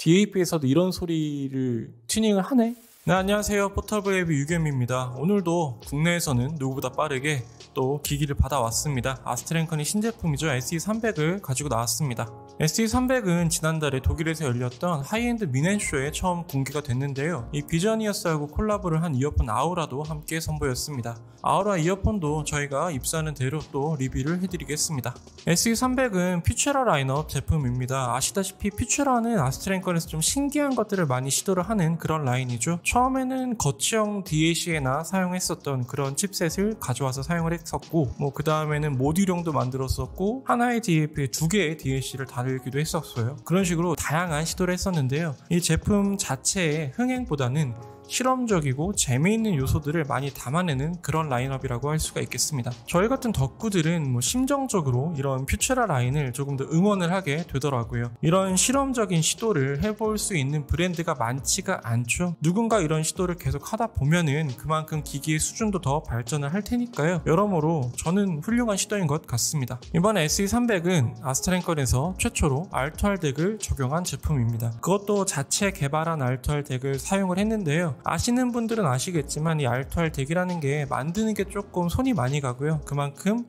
DAP에서도 이런 소리를 튜닝을 하네? 네, 안녕하세요. 포털브레이브 유겸입니다. 오늘도 국내에서는 누구보다 빠르게 또 기기를 받아왔습니다. 아스트랭컨의 신제품이죠. SE300을 가지고 나왔습니다. SE300은 지난달에 독일에서 열렸던 하이엔드 미넨쇼에 처음 공개가 됐는데요. 이 비저니어스하고 콜라보를 한 이어폰 아우라도 함께 선보였습니다. 아우라 이어폰도 저희가 입수하는 대로 또 리뷰를 해드리겠습니다. SE300은 퓨처라 라인업 제품입니다. 아시다시피 퓨처라는 아스트랭컨에서 좀 신기한 것들을 많이 시도를 하는 그런 라인이죠. 처음에는 거치형 DAC에나 사용했었던 그런 칩셋을 가져와서 사용을 했었고, 그 다음에는 모듈형도 만들었었고, 하나의 DAP에 두 개의 DAC를 달기도 했었어요. 그런 식으로 다양한 시도를 했었는데요. 이 제품 자체의 흥행보다는 실험적이고 재미있는 요소들을 많이 담아내는 그런 라인업이라고 할 수가 있겠습니다. 저희 같은 덕후들은 심정적으로 이런 퓨처라 라인을 조금 더 응원을 하게 되더라고요. 이런 실험적인 시도를 해볼 수 있는 브랜드가 많지가 않죠. 누군가 이런 시도를 계속 하다 보면은 그만큼 기기의 수준도 더 발전을 할 테니까요. 여러모로 저는 훌륭한 시도인 것 같습니다. 이번에 SE300은 아스트랭컨에서 최초로 R2R 덱을 적용한 제품입니다. 그것도 자체 개발한 R2R 덱을 사용을 했는데요. 아시는 분들은 아시겠지만 이 R2R 덱이라는 게 만드는 게 조금 손이 많이 가고요. 그만큼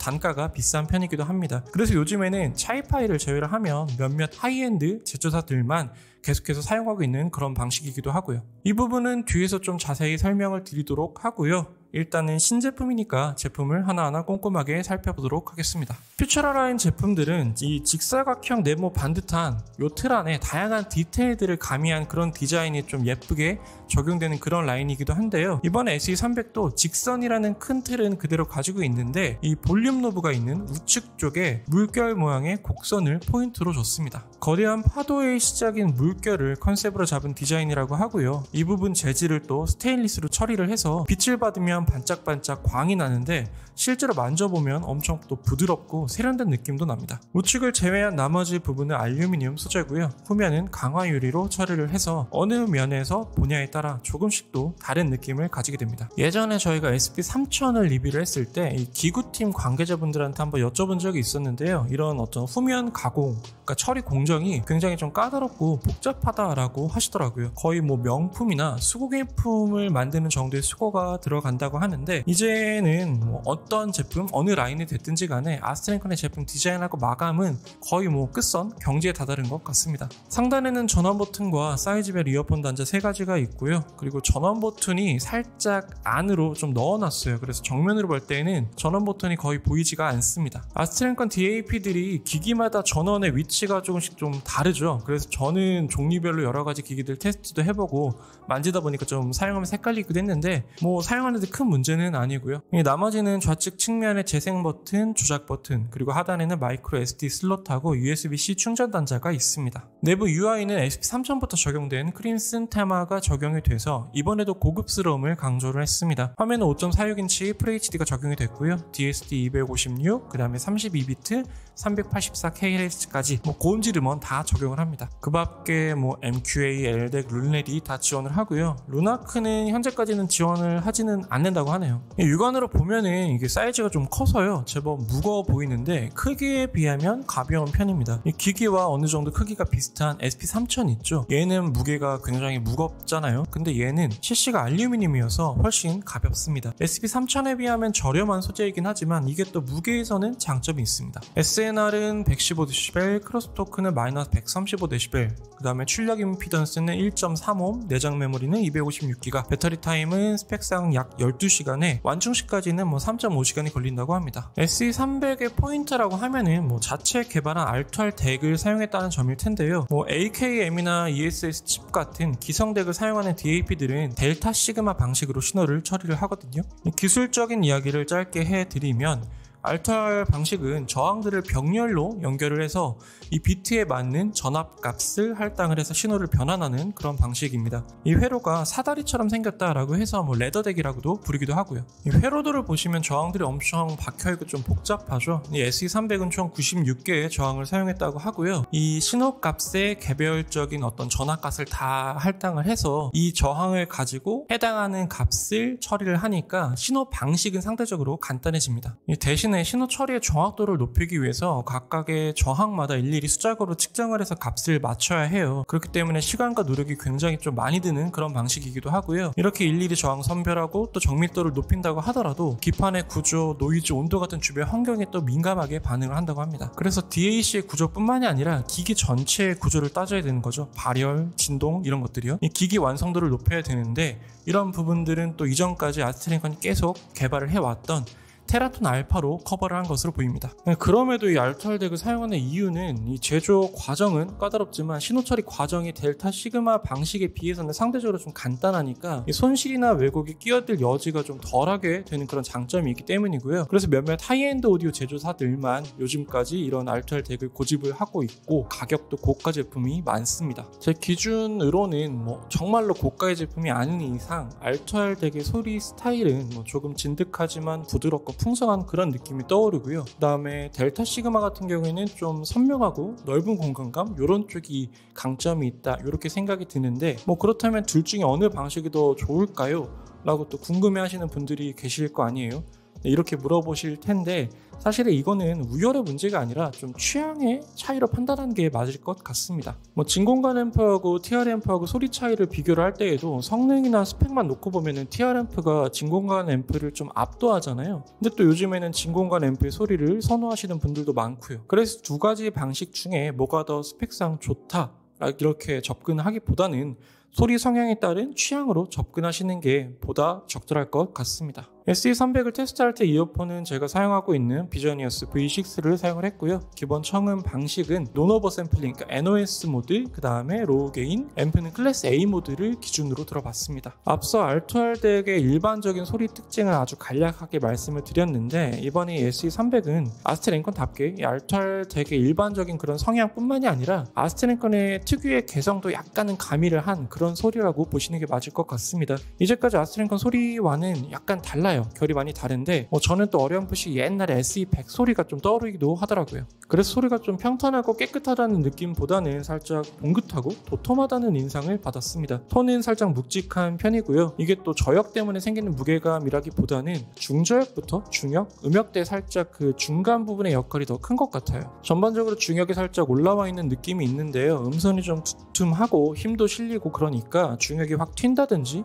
단가가 비싼 편이기도 합니다. 그래서 요즘에는 차이파이를 제외를 하면 몇몇 하이엔드 제조사들만 계속해서 사용하고 있는 그런 방식이기도 하고요. 이 부분은 뒤에서 좀 자세히 설명을 드리도록 하고요. 일단은 신제품이니까 제품을 하나하나 꼼꼼하게 살펴보도록 하겠습니다. 퓨처라 라인 제품들은 이 직사각형 네모 반듯한 요 틀 안에 다양한 디테일들을 가미한 그런 디자인이 좀 예쁘게 적용되는 그런 라인이기도 한데요. 이번에 SE300도 직선이라는 큰 틀은 그대로 가지고 있는데 이 볼륨 노브가 있는 우측 쪽에 물결 모양의 곡선을 포인트로 줬습니다. 거대한 파도의 시작인 물결을 컨셉으로 잡은 디자인이라고 하고요. 이 부분 재질을 또 스테인리스로 처리를 해서 빛을 받으면 반짝반짝 광이 나는데 실제로 만져보면 엄청 또 부드럽고 세련된 느낌도 납니다. 우측을 제외한 나머지 부분은 알루미늄 소재고요. 후면은 강화 유리로 처리를 해서 어느 면에서 보냐에 따라 조금씩 또 다른 느낌을 가지게 됩니다. 예전에 저희가 SP3000을 리뷰를 했을 때 이 기구팀 관계자분들한테 한번 여쭤본 적이 있었는데요. 이런 어떤 후면 가공, 그러니까 처리 공정이 굉장히 좀 까다롭고 복잡하다라고 하시더라고요. 거의 명품이나 수고기품을 만드는 정도의 수고가 들어간다고 하는데, 이제는 어떤 제품, 어느 라인이 됐든지 간에 아스트랭컨의 제품 디자인하고 마감은 거의 끝선 경지에 다다른 것 같습니다. 상단에는 전원 버튼과 사이즈별 이어폰 단자 3가지가 있고요. 그리고 전원 버튼이 살짝 안으로 좀 넣어놨어요. 그래서 정면으로 볼 때는 전원 버튼이 거의 보이지가 않습니다. 아스트랭컨 DAP들이 기기마다 전원의 위치가 조금씩 좀 다르죠. 그래서 저는 종류별로 여러가지 기기들 테스트도 해보고 만지다 보니까 좀 사용하면서 헷갈리기도 했는데 사용하는데 큰 문제는 아니고요. 나머지는 좌측 측면에 재생 버튼, 조작 버튼, 그리고 하단에는 마이크로 SD 슬롯하고 USB-C 충전 단자가 있습니다. 내부 UI는 SP3000부터 적용된 크림슨 테마가 적용이 돼서 이번에도 고급스러움을 강조를 했습니다. 화면은 5.46인치 FHD가 적용이 됐고요. DSD 256, 그 다음에 32비트, 384KHz까지 고음지름은 다 적용을 합니다. 그 밖에 MQA, LDAC, 룬레디 다 지원을 하고요. 루나크는 현재까지는 지원을 하지는 않는다고 하네요. 육안으로 보면은 이게 사이즈가 좀 커서요. 제법 무거워 보이는데 크기에 비하면 가벼운 편입니다. 이 기기와 어느 정도 크기가 비슷한 SP3000 있죠. 얘는 무게가 굉장히 무겁잖아요. 근데 얘는 CC가 알루미늄이어서 훨씬 가볍습니다. SP3000에 비하면 저렴한 소재이긴 하지만 이게 또 무게에서는 장점이 있습니다. SNR은 115dB, 크로스토크는 마이너스 135dB, 그 다음에 출력 임피던스는 1.3옴, 내장 메모리는 256GB, 배터리 타임은 스펙상 약 12시간에 완충시까지는 3.5시간이 걸린다고 합니다. SE300의 포인트라고 하면은 자체 개발한 R2R 덱을 사용했다는 점일 텐데요. AKM이나 ESS 칩 같은 기성 덱을 사용하는 DAP들은 델타 시그마 방식으로 신호를 처리를 하거든요. 기술적인 이야기를 짧게 해드리면 R2R 방식은 저항들을 병렬로 연결을 해서 이 비트에 맞는 전압값을 할당을 해서 신호를 변환하는 그런 방식입니다. 이 회로가 사다리처럼 생겼다라고 해서 레더덱이라고도 부르기도 하고요. 이 회로도를 보시면 저항들이 엄청 박혀있고 좀 복잡하죠. 이 SE300은 총 96개의 저항을 사용했다고 하고요. 이 신호값의 개별적인 어떤 전압값을 다 할당을 해서 이 저항을 가지고 해당하는 값을 처리를 하니까 신호 방식은 상대적으로 간단해집니다. 대신 대신에 신호 처리의 정확도를 높이기 위해서 각각의 저항마다 일일이 수작으로 측정을 해서 값을 맞춰야 해요. 그렇기 때문에 시간과 노력이 굉장히 좀 많이 드는 그런 방식이기도 하고요. 이렇게 일일이 저항 선별하고 또 정밀도를 높인다고 하더라도 기판의 구조, 노이즈, 온도 같은 주변 환경에 또 민감하게 반응을 한다고 합니다. 그래서 DAC의 구조뿐만이 아니라 기기 전체의 구조를 따져야 되는 거죠. 발열, 진동 이런 것들이요. 이 기기 완성도를 높여야 되는데 이런 부분들은 또 이전까지 아스트링컨이 계속 개발을 해왔던 테라톤 알파로 커버를 한 것으로 보입니다. 그럼에도 이 알투알 덱을 사용하는 이유는 이 제조 과정은 까다롭지만 신호 처리 과정이 델타 시그마 방식에 비해서는 상대적으로 좀 간단하니까 이 손실이나 왜곡이 끼어들 여지가 좀 덜하게 되는 그런 장점이 있기 때문이고요. 그래서 몇몇 하이엔드 오디오 제조사들만 요즘까지 이런 알투알 덱을 고집을 하고 있고 가격도 고가 제품이 많습니다. 제 기준으로는 정말로 고가의 제품이 아닌 이상 알투알 덱의 소리 스타일은 조금 진득하지만 부드럽고 풍성한 그런 느낌이 떠오르고요. 그 다음에 델타 시그마 같은 경우에는 좀 선명하고 넓은 공간감 이런 쪽이 강점이 있다 이렇게 생각이 드는데 그렇다면 둘 중에 어느 방식이 더 좋을까요? 라고 또 궁금해 하시는 분들이 계실 거 아니에요. 이렇게 물어보실 텐데 사실은 이거는 우열의 문제가 아니라 좀 취향의 차이로 판단하는 게 맞을 것 같습니다. 진공관 앰프하고 TR 앰프하고 소리 차이를 비교를 할 때에도 성능이나 스펙만 놓고 보면은 TR 앰프가 진공관 앰프를 좀 압도하잖아요. 근데 또 요즘에는 진공관 앰프의 소리를 선호하시는 분들도 많고요. 그래서 두 가지 방식 중에 뭐가 더 스펙상 좋다 이렇게 접근하기보다는 소리 성향에 따른 취향으로 접근하시는 게 보다 적절할 것 같습니다. SE300을 테스트할 때 이어폰은 제가 사용하고 있는 비저니어스 V6를 사용을 했고요. 기본 청음 방식은 논오버 샘플링, 그러니까 NOS 모드, 그 다음에 로우 게인, 앰프는 클래스 A 모드를 기준으로 들어봤습니다. 앞서 알투알 덱의 일반적인 소리 특징을 아주 간략하게 말씀을 드렸는데 이번에 SE300은 아스트랭컨답게 이 알투알 덱의 일반적인 그런 성향뿐만이 아니라 아스트랭컨의 특유의 개성도 약간은 가미를 한 그런 소리라고 보시는 게 맞을 것 같습니다. 이제까지 아스트랭컨 소리와는 약간 달라요. 결이 많이 다른데 저는 또 어렴풋이 옛날에 SE100 소리가 좀 떠오르기도 하더라고요. 그래서 소리가 좀 평탄하고 깨끗하다는 느낌보다는 살짝 봉긋하고 도톰하다는 인상을 받았습니다. 톤은 살짝 묵직한 편이고요. 이게 또 저역 때문에 생기는 무게감이라기보다는 중저역부터 중역, 음역대 살짝 그 중간 부분의 역할이 더 큰 것 같아요. 전반적으로 중역이 살짝 올라와 있는 느낌이 있는데요. 음선이 좀 두툼하고 힘도 실리고 그러니까 중역이 확 튄다든지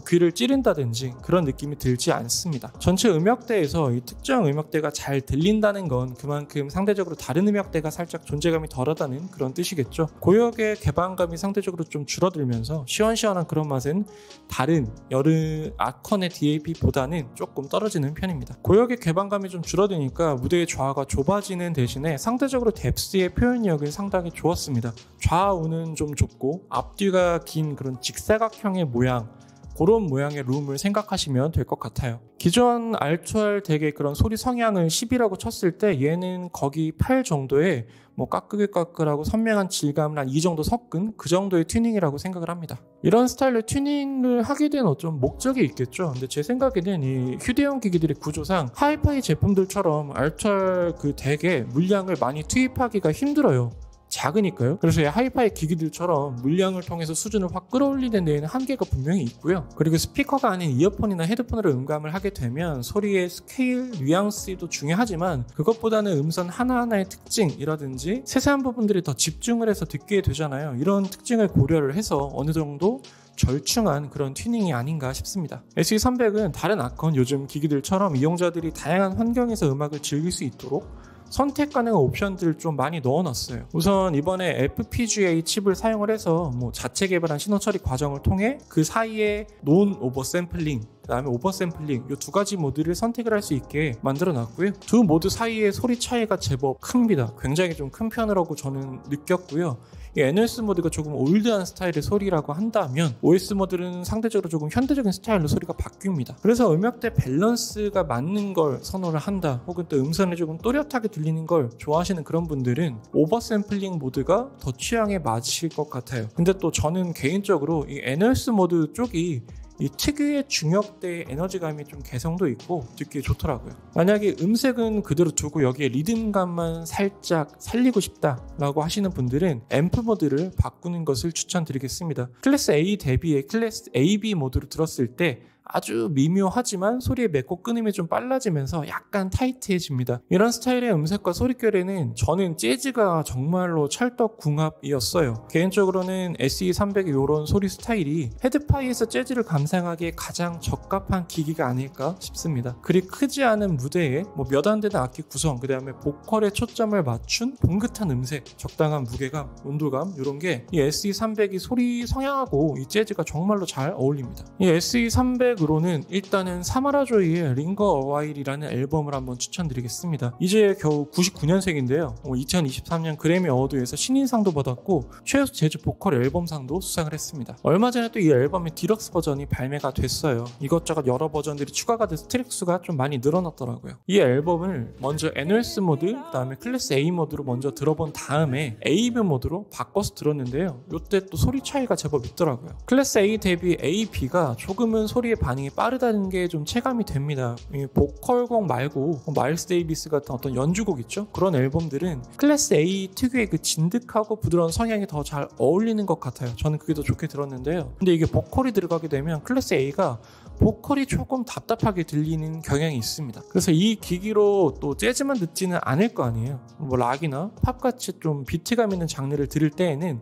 귀를 찌른다든지 그런 느낌이 들지 않습니다. 전체 음역대에서 이 특정 음역대가 잘 들린다는 건 그만큼 상대적으로 다른 음역대가 살짝 존재감이 덜하다는 그런 뜻이겠죠. 고역의 개방감이 상대적으로 좀 줄어들면서 시원시원한 그런 맛은 다른 여름 아컨의 DAP보다는 조금 떨어지는 편입니다. 고역의 개방감이 좀 줄어드니까 무대의 좌우가 좁아지는 대신에 상대적으로 뎁스의 표현력은 상당히 좋았습니다. 좌우는 좀 좁고 앞뒤가 긴 그런 직사각형의 모양, 그런 모양의 룸을 생각하시면 될 것 같아요. 기존 알투알 덱의 그런 소리 성향을 10이라고 쳤을 때 얘는 거기 8 정도의 까끌까끌하고 선명한 질감을 한 이 정도 섞은 그 정도의 튜닝이라고 생각을 합니다. 이런 스타일로 튜닝을 하게 된 어떤 목적이 있겠죠. 근데 제 생각에는 이 휴대용 기기들의 구조상 하이파이 제품들처럼 알투알 그 덱에 물량을 많이 투입하기가 힘들어요. 작으니까요. 그래서 하이파이 기기들처럼 물량을 통해서 수준을 확 끌어올리는 데에는 한계가 분명히 있고요. 그리고 스피커가 아닌 이어폰이나 헤드폰으로 음감을 하게 되면 소리의 스케일, 뉘앙스도 중요하지만 그것보다는 음선 하나하나의 특징이라든지 세세한 부분들이 더 집중을 해서 듣게 되잖아요. 이런 특징을 고려를 해서 어느 정도 절충한 그런 튜닝이 아닌가 싶습니다. SE300은 다른 아컨 요즘 기기들처럼 이용자들이 다양한 환경에서 음악을 즐길 수 있도록 선택 가능한 옵션들을 좀 많이 넣어놨어요. 우선 이번에 FPGA 칩을 사용을 해서 자체 개발한 신호 처리 과정을 통해 그 사이에 논 오버 샘플링, 그 다음에 오버 샘플링 이 두 가지 모드를 선택을 할 수 있게 만들어 놨고요. 두 모드 사이의 소리 차이가 제법 큽니다. 굉장히 좀 큰 편이라고 저는 느꼈고요. 이 NOS 모드가 조금 올드한 스타일의 소리라고 한다면 OS 모드는 상대적으로 조금 현대적인 스타일로 소리가 바뀝니다. 그래서 음역대 밸런스가 맞는 걸 선호를 한다, 혹은 또 음선이 조금 또렷하게 들리는 걸 좋아하시는 그런 분들은 오버 샘플링 모드가 더 취향에 맞으실 것 같아요. 근데 또 저는 개인적으로 이 NOS 모드 쪽이 이 특유의 중역대의 에너지감이 좀 개성도 있고 듣기 좋더라고요. 만약에 음색은 그대로 두고 여기에 리듬감만 살짝 살리고 싶다라고 하시는 분들은 앰프 모드를 바꾸는 것을 추천드리겠습니다. 클래스 A 대비에 클래스 AB 모드로 들었을 때 아주 미묘하지만 소리의 맺고 끊음이 좀 빨라지면서 약간 타이트해집니다. 이런 스타일의 음색과 소리결에는 저는 재즈가 정말로 찰떡궁합이었어요. 개인적으로는 SE300의 이런 소리 스타일이 헤드파이에서 재즈를 감상하기에 가장 적합한 기기가 아닐까 싶습니다. 그리 크지 않은 무대에 몇 안 되는 악기 구성, 그 다음에 보컬에 초점을 맞춘 봉긋한 음색, 적당한 무게감, 온도감 이런 게 이 SE300이 소리 성향하고 이 재즈가 정말로 잘 어울립니다. 이 SE300으로는 일단은 사마라 조이의 링거 어와일이라는 앨범을 한번 추천드리겠습니다. 이제 겨우 99년생인데요. 2023년 그래미 어워드에서 신인상도 받았고 최우수 재즈 보컬 앨범상도 수상을 했습니다. 얼마 전에 또 이 앨범의 디럭스 버전이 발매가 됐어요. 이것저것 여러 버전들이 추가가 돼서 트랙 수가 좀 많이 늘어났더라고요. 이 앨범을 먼저 NOS 모드, 그 다음에 클래스 A 모드로 먼저 들어본 다음에 AV 모드로 바꿔서 들었는데요. 이때 또 소리 차이가 제법 있더라고요. 클래스 A 대비 AB가 조금은 소리의 반응이 빠르다는 게 좀 체감이 됩니다. 이 보컬곡 말고 마일스 데이비스 같은 어떤 연주곡 있죠? 그런 앨범들은 클래스 A 특유의 그 진득하고 부드러운 성향이 더 잘 어울리는 것 같아요. 저는 그게 더 좋게 들었는데요. 근데 이게 보컬이 들어가게 되면 클래스 A가 보컬이 조금 답답하게 들리는 경향이 있습니다. 그래서 이 기기로 또 재즈만 듣지는 않을 거 아니에요. 락이나 팝같이 좀 비트감 있는 장르를 들을 때에는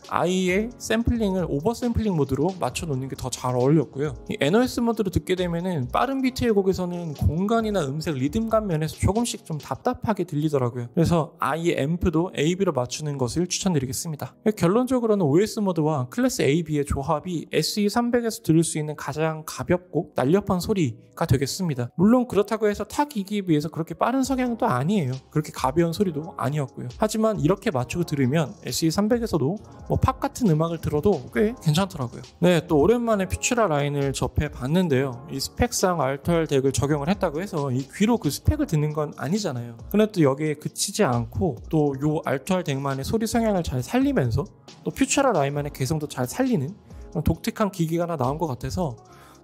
아예 샘플링을 오버 샘플링 모드로 맞춰놓는 게 더 잘 어울렸고요. 이 NOS 모드로 듣게 되면은 빠른 비트의 곡에서는 공간이나 음색, 리듬감 면에서 조금씩 좀 답답하게 들리더라고요. 그래서 아예 앰프도 AB로 맞추는 것을 추천드리겠습니다. 결론적으로는 OS 모드와 클래스 AB의 조합이 SE300에서 들을 수 있는 가장 가볍고 날렵한 소리가 되겠습니다. 물론 그렇다고 해서 타 기기에 비해서 그렇게 빠른 성향도 아니에요. 그렇게 가벼운 소리도 아니었고요. 하지만 이렇게 맞추고 들으면 SE300에서도 팝 같은 음악을 들어도 꽤 괜찮더라고요. 네, 또 오랜만에 퓨처라 라인을 접해 봤는데요. 이 스펙상 알터엘 덱을 적용을 했다고 해서 이 귀로 그 스펙을 듣는 건 아니잖아요. 근데 또 여기에 그치지 않고 또 요 알터엘 덱만의 소리 성향을 잘 살리면서 또 퓨처라 라인만의 개성도 잘 살리는 독특한 기기가 하나 나온 것 같아서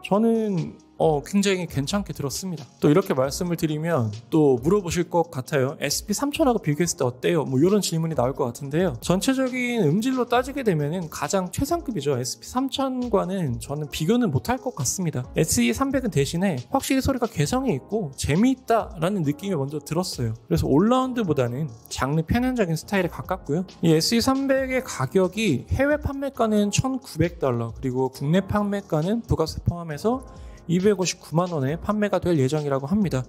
저는 굉장히 괜찮게 들었습니다. 또 이렇게 말씀을 드리면 또 물어보실 것 같아요. SP3000하고 비교했을 때 어때요? 이런 질문이 나올 것 같은데요. 전체적인 음질로 따지게 되면은 가장 최상급이죠. SP3000과는 저는 비교는 못할 것 같습니다. SE300은 대신에 확실히 소리가 개성이 있고 재미있다라는 느낌이 먼저 들었어요. 그래서 올라운드보다는 장르 편향적인 스타일에 가깝고요. 이 SE300의 가격이 해외 판매가는 $1,900, 그리고 국내 판매가는 부가세 포함해서 259만 원에 판매가 될 예정이라고 합니다.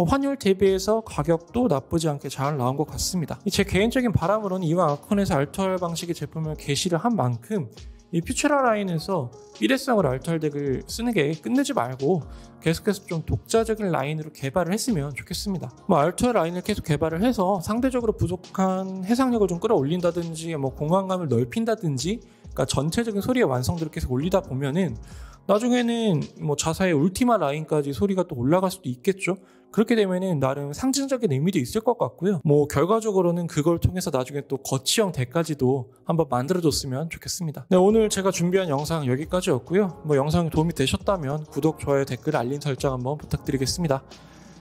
환율 대비해서 가격도 나쁘지 않게 잘 나온 것 같습니다. 제 개인적인 바람으로는 이왕 아콘에서 알터엘 방식의 제품을 게시를 한 만큼 이 퓨처라 라인에서 일회성으로 알터엘 덱을 쓰는 게 끝내지 말고 계속해서 좀 독자적인 라인으로 개발을 했으면 좋겠습니다. 알터엘 라인을 계속 개발을 해서 상대적으로 부족한 해상력을 좀 끌어올린다든지 공간감을 넓힌다든지, 그러니까 전체적인 소리의 완성도를 계속 올리다 보면은 나중에는 자사의 울티마 라인까지 소리가 또 올라갈 수도 있겠죠. 그렇게 되면은 나름 상징적인 의미도 있을 것 같고요. 결과적으로는 그걸 통해서 나중에 또 거치형 덱까지도 한번 만들어줬으면 좋겠습니다. 네, 오늘 제가 준비한 영상 여기까지였고요. 영상이 도움이 되셨다면 구독, 좋아요, 댓글, 알림 설정 한번 부탁드리겠습니다.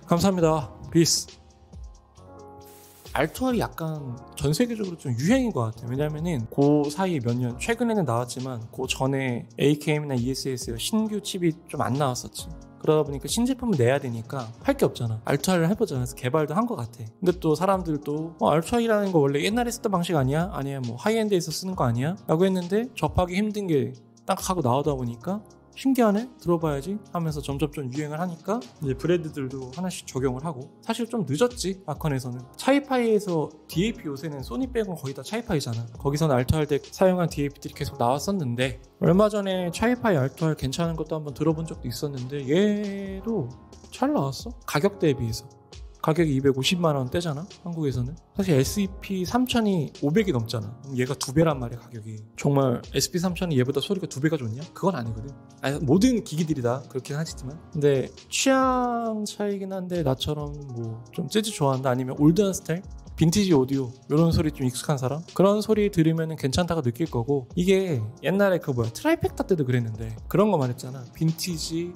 감사합니다. 피스. 알토알이 약간 전 세계적으로 좀 유행인 것 같아요. 왜냐면은 그 사이에 몇 년, 최근에는 나왔지만 그 전에 AKM이나 ESS 신규 칩이 좀 안 나왔었지. 그러다 보니까 신제품을 내야 되니까 할 게 없잖아. 알토알을 해보자. 그래서 개발도 한 것 같아. 근데 또 사람들도 알토알이라는 거 원래 옛날에 쓰던 방식 아니야? 아니야 하이엔드에서 쓰는 거 아니야? 라고 했는데 접하기 힘든 게 딱 하고 나오다 보니까 신기하네? 들어봐야지 하면서 점점 좀 유행을 하니까 이제 브랜드들도 하나씩 적용을 하고, 사실 좀 늦었지. 아컨에서는 차이파이에서 DAP 요새는 소니 빼고 거의 다 차이파이잖아. 거기서는 알토알 덱 사용한 DAP들이 계속 나왔었는데 얼마 전에 차이파이 알토알 괜찮은 것도 한번 들어본 적도 있었는데 얘도 잘 나왔어. 가격 대비해서 가격이 250만 원대잖아 한국에서는. 사실 SEP3000이 500이 넘잖아. 얘가 2배란 말이야 가격이. 정말 SP3000이 얘보다 소리가 2배가 좋냐? 그건 아니거든. 아니, 모든 기기들이 다 그렇긴 하지만, 근데 취향 차이긴 한데 나처럼 좀 재즈 좋아한다, 아니면 올드한 스타일, 빈티지 오디오 이런 소리 좀 익숙한 사람, 그런 소리 들으면 괜찮다고 느낄 거고, 이게 옛날에 트라이펙타 때도 그랬는데 그런 거 말했잖아. 빈티지,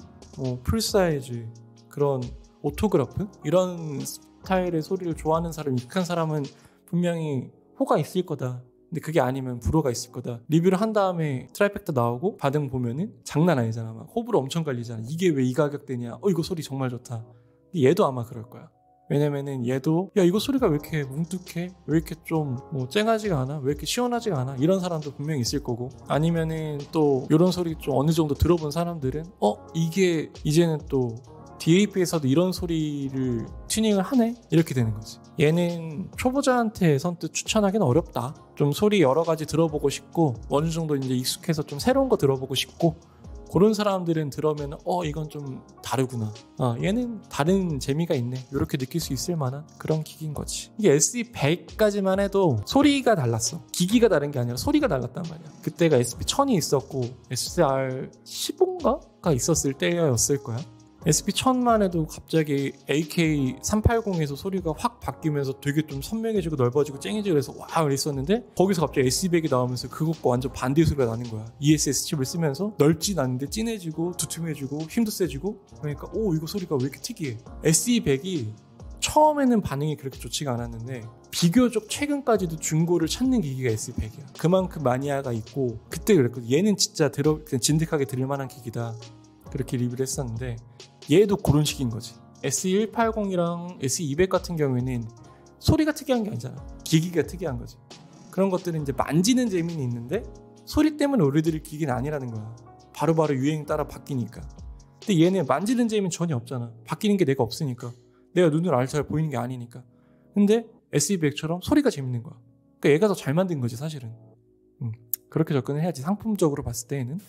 풀사이즈, 그런 오토그래프, 이런 스타일의 소리를 좋아하는 사람, 익숙한 사람은 분명히 호가 있을 거다. 근데 그게 아니면 불호가 있을 거다. 리뷰를 한 다음에 트라이팩터 나오고 반응 보면은 장난 아니잖아. 막 호불호 엄청 갈리잖아. 이게 왜 이 가격대냐? 이거 소리 정말 좋다. 근데 얘도 아마 그럴 거야. 왜냐면은 얘도 야 이거 소리가 왜 이렇게 뭉툭해? 왜 이렇게 좀 뭐 쨍하지가 않아? 왜 이렇게 시원하지가 않아? 이런 사람도 분명히 있을 거고, 아니면은 또 이런 소리 좀 어느 정도 들어본 사람들은 이게 이제는 또 DAP에서도 이런 소리를 튜닝을 하네? 이렇게 되는 거지. 얘는 초보자한테 선뜻 추천하기는 어렵다. 좀 소리 여러 가지 들어보고 싶고 어느 정도 이제 익숙해서 좀 새로운 거 들어보고 싶고 그런 사람들은 들으면 이건 좀 다르구나. 얘는 다른 재미가 있네. 이렇게 느낄 수 있을 만한 그런 기기인 거지. 이게 SE100까지만 해도 소리가 달랐어. 기기가 다른 게 아니라 소리가 달랐단 말이야. 그때가 SP1000이 있었고 SR15인가가 있었을 때였을 거야. SP1000만 해도 갑자기 AK380에서 소리가 확 바뀌면서 되게 좀 선명해지고 넓어지고 쨍해지고 그래서 와 이랬었는데, 거기서 갑자기 SE100이 나오면서 그것과 완전 반대의 소리가 나는 거야. ESS 칩을 쓰면서 넓진 않은데 진해지고 두툼해지고 힘도 세지고, 그러니까 이거 소리가 왜 이렇게 특이해. SE100이 처음에는 반응이 그렇게 좋지가 않았는데 비교적 최근까지도 중고를 찾는 기기가 SE100이야. 그만큼 마니아가 있고 그때 그랬거든. 얘는 진짜 그냥 진득하게 들을 만한 기기다. 그렇게 리뷰를 했었는데 얘도 그런 식인 거지. SE180이랑 SE200 같은 경우에는 소리가 특이한 게 아니잖아. 기기가 특이한 거지. 그런 것들은 이제 만지는 재미는 있는데 소리 때문에 오래 들을 기기는 아니라는 거야. 바로바로 유행 따라 바뀌니까. 근데 얘는 만지는 재미는 전혀 없잖아. 바뀌는 게 내가 없으니까. 내가 눈으로 알 잘 보이는 게 아니니까. 근데 SE100처럼 소리가 재밌는 거야. 그러니까 얘가 더 잘 만든 거지 사실은. 그렇게 접근을 해야지, 상품적으로 봤을 때에는.